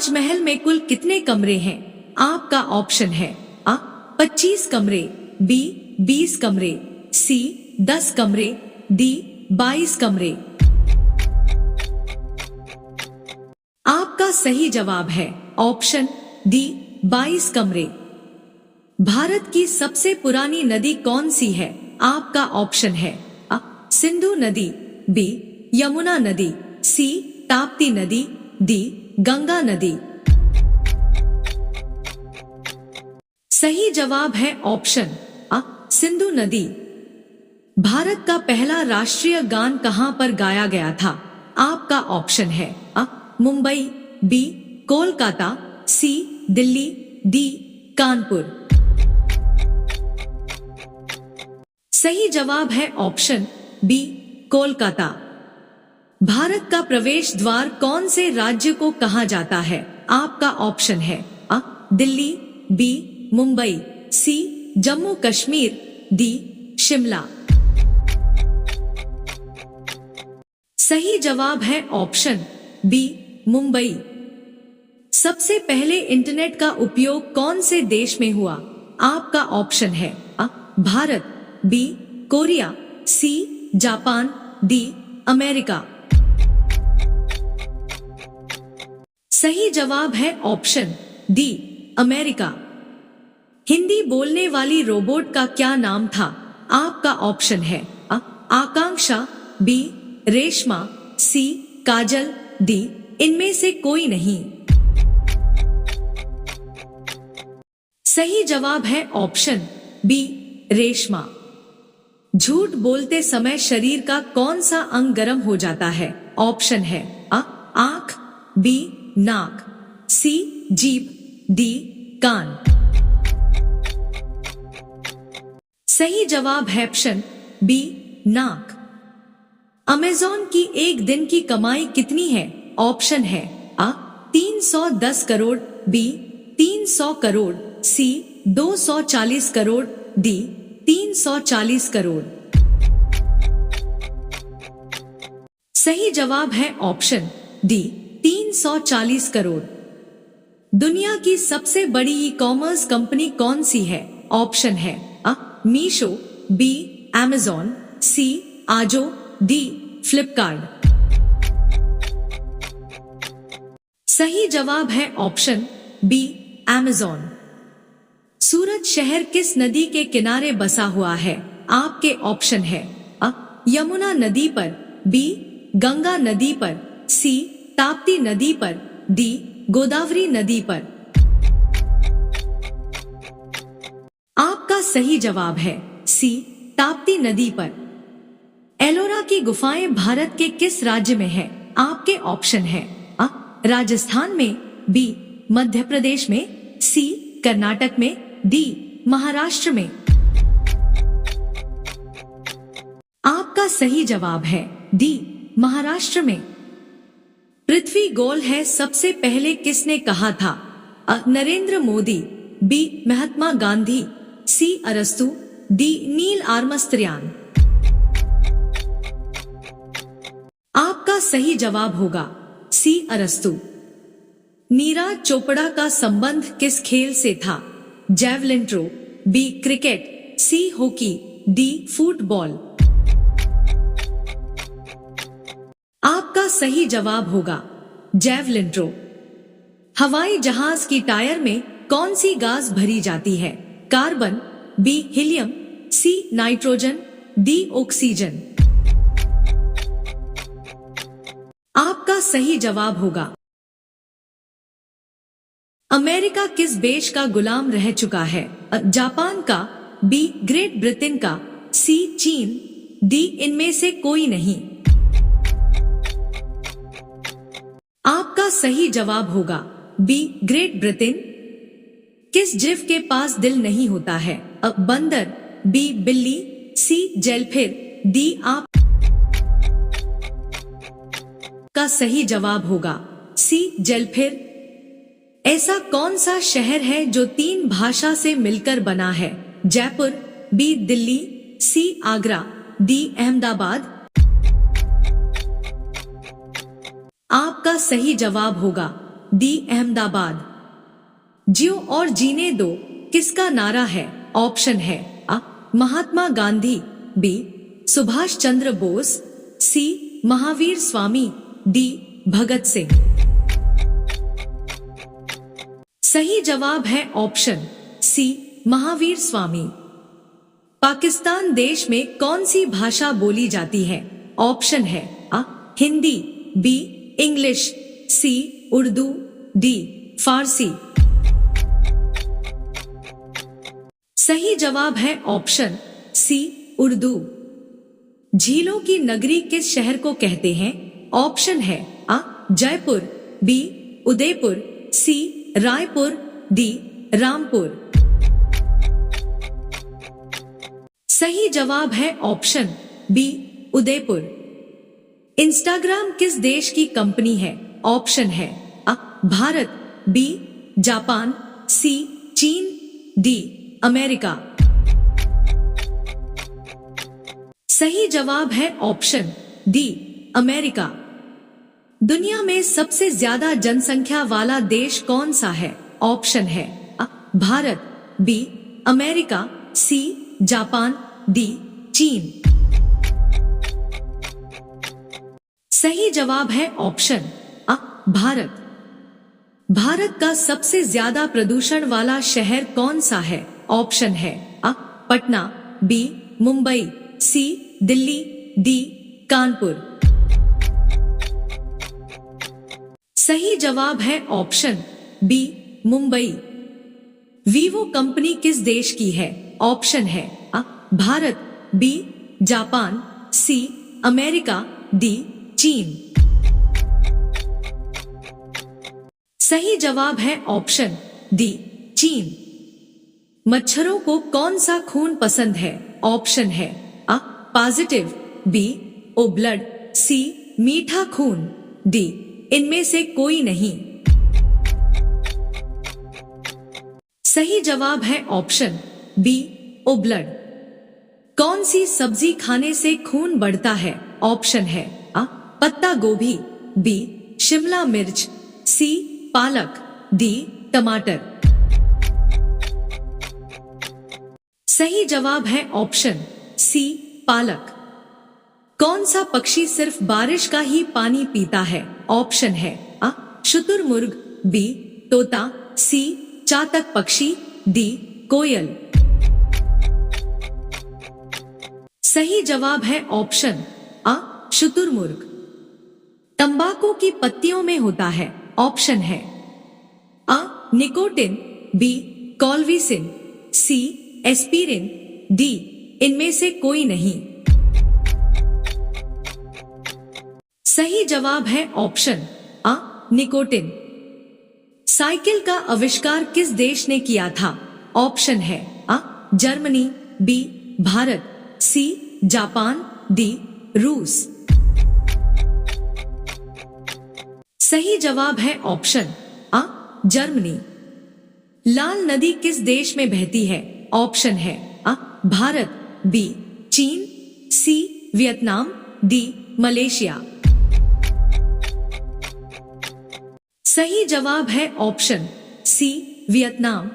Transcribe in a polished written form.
ताजमहल में कुल कितने कमरे हैं? आपका ऑप्शन है आ 25 कमरे, बी 20 कमरे, सी 10 कमरे, डी 22 कमरे। आपका सही जवाब है ऑप्शन डी 22 कमरे। भारत की सबसे पुरानी नदी कौन सी है? आपका ऑप्शन है आ सिंधु नदी, बी यमुना नदी, सी ताप्ती नदी, डी गंगा नदी। सही जवाब है ऑप्शन आ सिंधु नदी। भारत का पहला राष्ट्रीय गान कहां पर गाया गया था? आपका ऑप्शन है आ मुंबई, बी कोलकाता, सी दिल्ली, डी कानपुर। सही जवाब है ऑप्शन बी कोलकाता। भारत का प्रवेश द्वार कौन से राज्य को कहा जाता है? आपका ऑप्शन है आ दिल्ली, बी मुंबई, सी जम्मू कश्मीर, डी शिमला। सही जवाब है ऑप्शन बी मुंबई। सबसे पहले इंटरनेट का उपयोग कौन से देश में हुआ? आपका ऑप्शन है A Bharat, B Korea, C Japan, D America. सही जवाब है ऑप्शन डी अमेरिका। हिंदी बोलने वाली रोबोट का क्या नाम था? आपका ऑप्शन है आ आकांक्षा, बी रेशमा, सी काजल, डी इनमें से कोई नहीं। सही जवाब है ऑप्शन बी रेशमा। झूठ बोलते समय शरीर का कौन सा अंग गर्म हो जाता है? ऑप्शन है आ आंख, बी नाक, सी जीभ, डी कान। सही जवाब है ऑप्शन बी नाक। अमेज़न की एक दिन की कमाई कितनी है? ऑप्शन है आ 310 करोड़, बी 300 करोड़, सी 240 करोड़, डी 340 करोड़। सही जवाब है ऑप्शन डी 340 करोड़। दुनिया की सबसे बड़ी ई कॉमर्स कंपनी कौन सी है? ऑप्शन है आ मीशो, बी अमेज़न, सी आजो, डी फ्लिपकार्ट। सही जवाब है ऑप्शन बी अमेज़न। सूरत शहर किस नदी के किनारे बसा हुआ है? आपके ऑप्शन है आ यमुना नदी पर, बी गंगा नदी पर, सी ताप्ती नदी पर, डी गोदावरी नदी पर। आपका सही जवाब है सी ताप्ती नदी पर। एलोरा की गुफाएं भारत के किस राज्य में है? आपके ऑप्शन है आ राजस्थान में, बी मध्य प्रदेश में, सी कर्नाटक में, डी महाराष्ट्र में। आपका सही जवाब है डी महाराष्ट्र में। पृथ्वी गोल है सबसे पहले किसने कहा था? नरेंद्र मोदी, बी महात्मा गांधी, सी अरस्तु, डी नील आर्मस्त्रियान। आपका सही जवाब होगा सी अरस्तु। नीरज चोपड़ा का संबंध किस खेल से था? Javelin throw, B cricket, C hockey, D football. आपका सही जवाब होगा जैवलिन थ्रो। हवाई जहाज की टायर में कौन सी गैस भरी जाती है? Carbon, B helium, C nitrogen, D oxygen. आपका सही जवाब होगा अमेरिका किस देश का गुलाम रह चुका है? जापान का, बी ग्रेट ब्रिटेन का, सी चीन, डी इनमें से कोई नहीं। आपका सही जवाब होगा बी ग्रेट ब्रिटेन। किस जीव के पास दिल नहीं होता है? बंदर, बी बिल्ली, सी जेलफिर, डी आप। का सही जवाब होगा सी जेलफिर। ऐसा कौन सा शहर है जो 3 भाषा से मिलकर बना है? जयपुर, बी दिल्ली, सी आगरा, डी अहमदाबाद। आपका सही जवाब होगा डी अहमदाबाद। जियो और जीने दो किसका नारा है? ऑप्शन है अ महात्मा गांधी, बी सुभाष चंद्र बोस, सी महावीर स्वामी, डी भगत सिंह। सही जवाब है ऑप्शन सी महावीर स्वामी। पाकिस्तान देश में कौन सी भाषा बोली जाती है? ऑप्शन है अ हिंदी, बी इंग्लिश, सी उर्दू, डी फारसी। सही जवाब है ऑप्शन सी उर्दू। झीलों की नगरी किस शहर को कहते हैं? ऑप्शन है अ जयपुर, बी उदयपुर, सी रायपुर, डी रामपुर। सही जवाब है ऑप्शन बी उदयपुर। इंस्टाग्राम किस देश की कंपनी है? ऑप्शन है अ भारत, बी जापान, सी चीन, डी अमेरिका। सही जवाब है ऑप्शन डी अमेरिका। दुनिया में सबसे ज्यादा जनसंख्या वाला देश कौन सा है? ऑप्शन है A Bharat, B America, C Japan, D चीन। सही जवाब है ऑप्शन अ भारत। भारत का सबसे ज्यादा प्रदूषण वाला शहर कौन सा है? ऑप्शन है A Patna, B Mumbai, C Delhi, D Kanpur. सही जवाब है option B Mumbai. Vivo company किस देश की है? ऑप्शन है A Bharat, B Japan, C America, D चीन। सही जवाब है ऑप्शन डी चीन। मच्छरों को कौन सा खून पसंद है? ऑप्शन है A positive, B O blood, C मीठा खून, डी इनमें से कोई नहीं। सही जवाब है ऑप्शन बी ओ ब्लड। कौन सी सब्जी खाने से खून बढ़ता है? ऑप्शन है अ पत्ता गोभी, बी शिमला मिर्च, सी पालक, डी टमाटर। सही जवाब है ऑप्शन सी पालक। कौन सा पक्षी सिर्फ बारिश का ही पानी पीता है? ऑप्शन है अ शुतुरमुर्ग, बी तोता, सी चातक पक्षी, डी कोयल। सही जवाब है ऑप्शन अ शुतुरमुर्ग। तंबाकू की पत्तियों में होता है? ऑप्शन है अ निकोटिन, बी कॉल्विसिन, सी एस्पिरिन, डी इनमें से कोई नहीं। सही जवाब है ऑप्शन अ निकोटिन। साइकिल का आविष्कार किस देश ने किया था? ऑप्शन है A Germany, B Bharat, C Japan, D रूस। सही जवाब है ऑप्शन अ जर्मनी। लाल नदी किस देश में बहती है? ऑप्शन है अ भारत, बी चीन, सी वियतनाम, डी मलेशिया। सही जवाब है ऑप्शन सी वियतनाम।